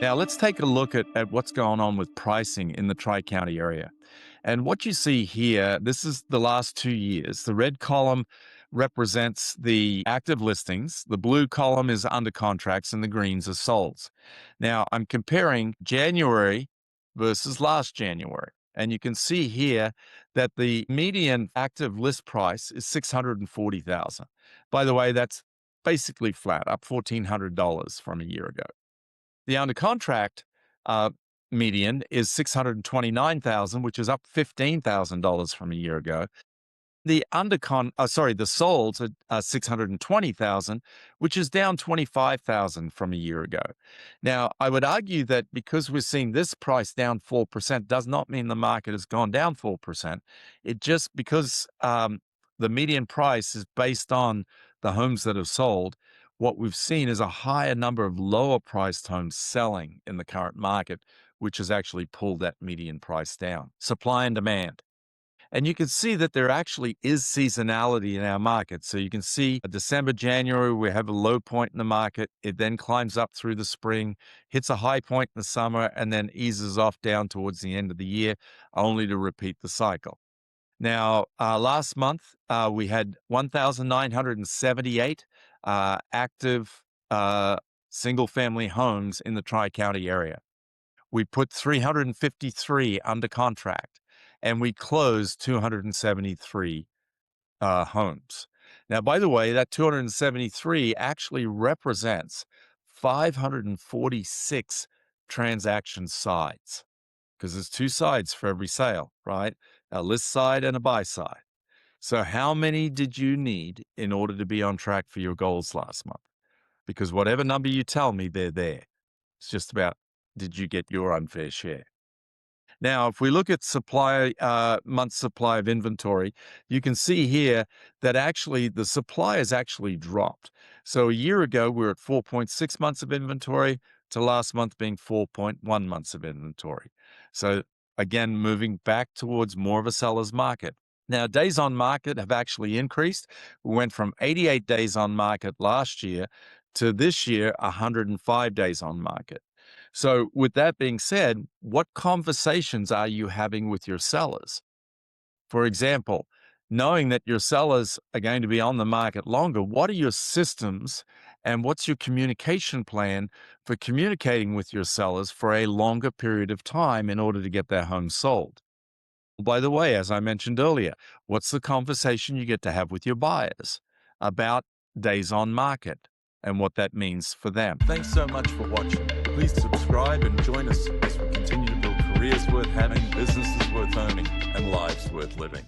Now, let's take a look at what's going on with pricing in the Tri County area. And what you see here, this is the last 2 years. The red column represents the active listings, the blue column is under contracts, and the greens are solds. Now, I'm comparing January versus last January. And you can see here that the median active list price is $640,000. By the way, that's basically flat, up $1,400 from a year ago. The under contract uh, median is 629,000, which is up $15,000 from a year ago. The solds are 620,000, which is down 25,000 from a year ago. Now, I would argue that because we're seeing this price down 4% does not mean the market has gone down 4%. It just because the median price is based on the homes that have sold, what we've seen is a higher number of lower priced homes selling in the current market, which has actually pulled that median price down. Supply and demand. And you can see that there actually is seasonality in our market. So you can see December, January, we have a low point in the market. It then climbs up through the spring, hits a high point in the summer, and then eases off down towards the end of the year, only to repeat the cycle. Now, last month, we had 1,978 active single-family homes in the Tri-County area. We put 353 under contract, and we closed 273 homes. Now, by the way, that 273 actually represents 546 transaction sides, because there's two sides for every sale, right? A list side and a buy side. So how many did you need in order to be on track for your goals last month? Because whatever number you tell me, they're there. It's just about, did you get your unfair share? Now, if we look at month supply of inventory, you can see here that actually the supply has actually dropped. So a year ago, we were at 4.6 months of inventory to last month being 4.1 months of inventory. So again, moving back towards more of a seller's market. Now, days on market have actually increased. We went from 88 days on market last year to this year, 105 days on market. So with that being said, what conversations are you having with your sellers? For example, knowing that your sellers are going to be on the market longer, what are your systems and what's your communication plan for communicating with your sellers for a longer period of time in order to get their home sold? By the way, as I mentioned earlier, what's the conversation you get to have with your buyers about days on market and what that means for them? Thanks so much for watching. Please subscribe and join us as we continue to build careers worth having, businesses worth owning, and lives worth living.